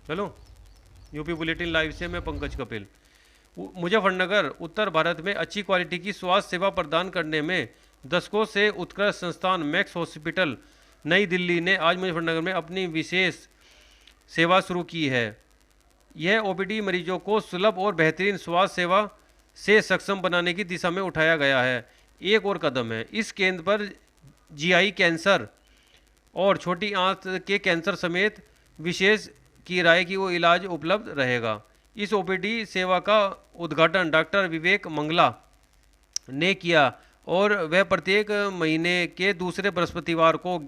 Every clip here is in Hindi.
चलो, यूपी बुलेटिन लाइव से मैं पंकज कपिल। मुजफ्फरनगर उत्तर भारत में अच्छी क्वालिटी की स्वास्थ्य सेवा प्रदान करने में दशकों से उत्कृष्ट संस्थान मैक्स हॉस्पिटल नई दिल्ली ने आज मुजफ्फरनगर में अपनी विशेष सेवा शुरू की है। यह ओपीडी मरीजों को सुलभ और बेहतरीन स्वास्थ्य सेवा से सक्षम बनाने की दिशा में उठाया गया है एक और कदम है। इस केंद्र पर जीआई कैंसर और छोटी आंत के कैंसर समेत विशेष की राय की वो इलाज उपलब्ध रहेगा। इस ओपीडी सेवा का उद्घाटन डॉक्टर विवेक मंगला ने किया और वह प्रत्येक महीने के दूसरे बृहस्पतिवार को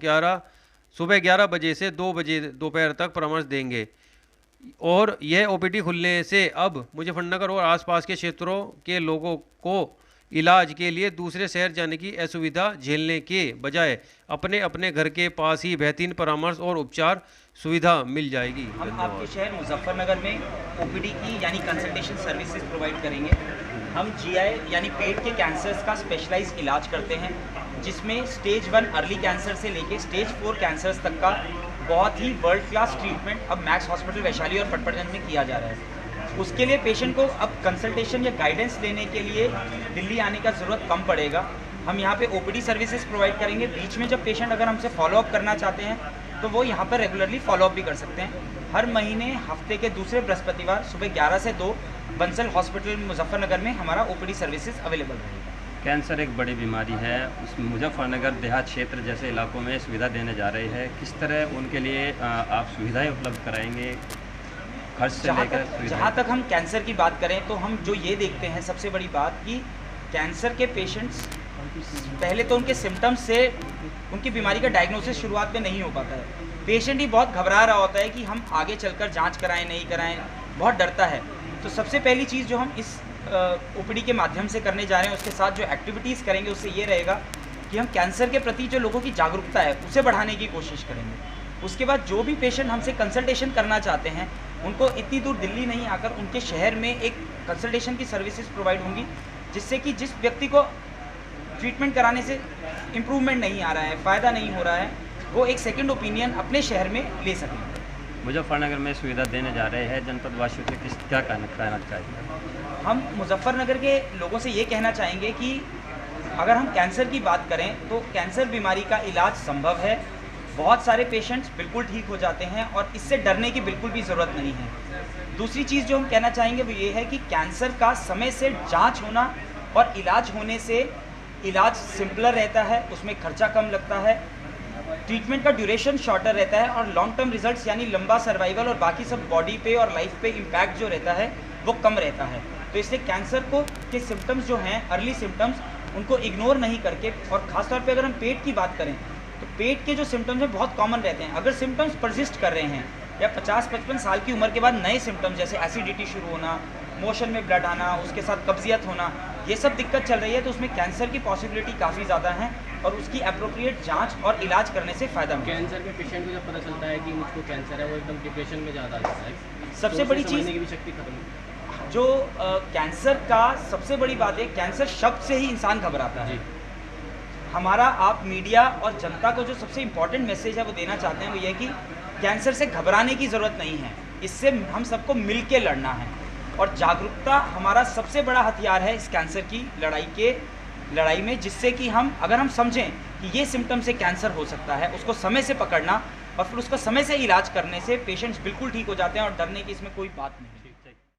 सुबह 11 बजे से 2 बजे दोपहर तक परामर्श देंगे। और यह ओपीडी खुलने से अब मुजफ्फरनगर और आसपास के क्षेत्रों के लोगों को इलाज के लिए दूसरे शहर जाने की असुविधा झेलने के बजाय अपने अपने घर के पास ही बेहतरीन परामर्श और उपचार सुविधा मिल जाएगी। हम आपके शहर मुजफ्फरनगर में ओपीडी की यानी कंसल्टेशन सर्विसेज प्रोवाइड करेंगे। हम जीआई यानी पेट के कैंसर्स का स्पेशलाइज्ड इलाज करते हैं, जिसमें स्टेज 1 अर्ली कैंसर से लेके स्टेज 4 कैंसर्स तक का बहुत ही वर्ल्ड क्लास ट्रीटमेंट अब मैक्स हॉस्पिटल वैशाली और पटपड़गंज में किया जा रहा है। उसके लिए पेशेंट को अब कंसल्टेशन या गाइडेंस लेने के लिए दिल्ली आने का ज़रूरत कम पड़ेगा। हम यहाँ पे ओपीडी सर्विसेज प्रोवाइड करेंगे। बीच में जब पेशेंट अगर हमसे फॉलोअप करना चाहते हैं तो वो यहाँ पर रेगुलरली फॉलोअप भी कर सकते हैं। हर महीने हफ्ते के दूसरे बृहस्पतिवार सुबह 11 से 2 बंसल हॉस्पिटल मुजफ्फरनगर में हमारा ओपीडी सर्विसेज अवेलेबल रहेगा। कैंसर एक बड़ी बीमारी है, उस मुजफ्फरनगर देहात क्षेत्र जैसे इलाकों में सुविधा देने जा रही है। किस तरह उनके लिए आप सुविधाएं उपलब्ध कराएंगे, खर्च से लेकर? जहाँ तक हम कैंसर की बात करें तो हम जो ये देखते हैं सबसे बड़ी बात कि कैंसर के पेशेंट्स पहले तो उनके सिम्टम्स से उनकी बीमारी का डायग्नोसिस शुरुआत में नहीं हो पाता है। पेशेंट ही बहुत घबरा रहा होता है कि हम आगे चलकर जांच कराएं नहीं कराएं, बहुत डरता है। तो सबसे पहली चीज़ जो हम इस ओपीडी के माध्यम से करने जा रहे हैं, उसके साथ जो एक्टिविटीज़ करेंगे उससे ये रहेगा कि हम कैंसर के प्रति जो लोगों की जागरूकता है उसे बढ़ाने की कोशिश करेंगे। उसके बाद जो भी पेशेंट हमसे कंसल्टेशन करना चाहते हैं उनको इतनी दूर दिल्ली नहीं आकर उनके शहर में एक कंसल्टेशन की सर्विसेज प्रोवाइड होंगी, जिससे कि जिस व्यक्ति को ट्रीटमेंट कराने से इम्प्रूवमेंट नहीं आ रहा है, फ़ायदा नहीं हो रहा है, वो एक सेकंड ओपिनियन अपने शहर में ले सकें। मुजफ्फरनगर में सुविधा देने जा रहे हैं, जनपद वासियों से क्या कहना चाहिए? हम मुजफ्फरनगर के लोगों से ये कहना चाहेंगे कि अगर हम कैंसर की बात करें तो कैंसर बीमारी का इलाज संभव है। बहुत सारे पेशेंट्स बिल्कुल ठीक हो जाते हैं और इससे डरने की बिल्कुल भी ज़रूरत नहीं है। दूसरी चीज़ जो हम कहना चाहेंगे वो ये है कि कैंसर का समय से जांच होना और इलाज होने से इलाज सिंपलर रहता है, उसमें खर्चा कम लगता है, ट्रीटमेंट का ड्यूरेशन शॉर्टर रहता है और लॉन्ग टर्म रिजल्ट्स यानी लंबा सर्वाइवल और बाकी सब बॉडी पे और लाइफ पे इम्पैक्ट जो रहता है वो कम रहता है। तो इसलिए कैंसर के सिम्टम्स जो हैं अर्ली सिम्टम्स उनको इग्नोर नहीं करके, और ख़ासतौर पे अगर हम पेट की बात करें तो पेट के जो सिम्टम्स हैं बहुत कॉमन रहते हैं। अगर सिम्टम्स परसिस्ट कर रहे हैं या 50-55 साल की उम्र के बाद नए सिम्टम्स जैसे एसिडिटी शुरू होना, मोशन में ब्लड आना, उसके साथ कब्जियत होना, ये सब दिक्कत चल रही है तो उसमें कैंसर की पॉसिबिलिटी काफ़ी ज़्यादा है और उसकी अप्रोप्रिएट जांच और इलाज करने से फ़ायदा मिलता है। कैंसर के पेशेंट को जब पता चलता है कि मुझको कैंसर है वो एकदम डिप्रेशन में ज़्यादा आता है। सबसे बड़ी चीज़ की भी शक्ति खत्म जो कैंसर का सबसे बड़ी बात है, कैंसर शब्द से ही इंसान घबराता है। हमारा आप मीडिया और जनता को जो सबसे इम्पोर्टेंट मैसेज है वो देना चाहते हैं वो ये कि कैंसर से घबराने की ज़रूरत नहीं है, इससे हम सबको मिल के लड़ना है और जागरूकता हमारा सबसे बड़ा हथियार है इस कैंसर की लड़ाई में, जिससे कि अगर हम समझें कि ये सिम्टम से कैंसर हो सकता है, उसको समय से पकड़ना और फिर उसका समय से इलाज करने से पेशेंट्स बिल्कुल ठीक हो जाते हैं और डरने की इसमें कोई बात नहीं है।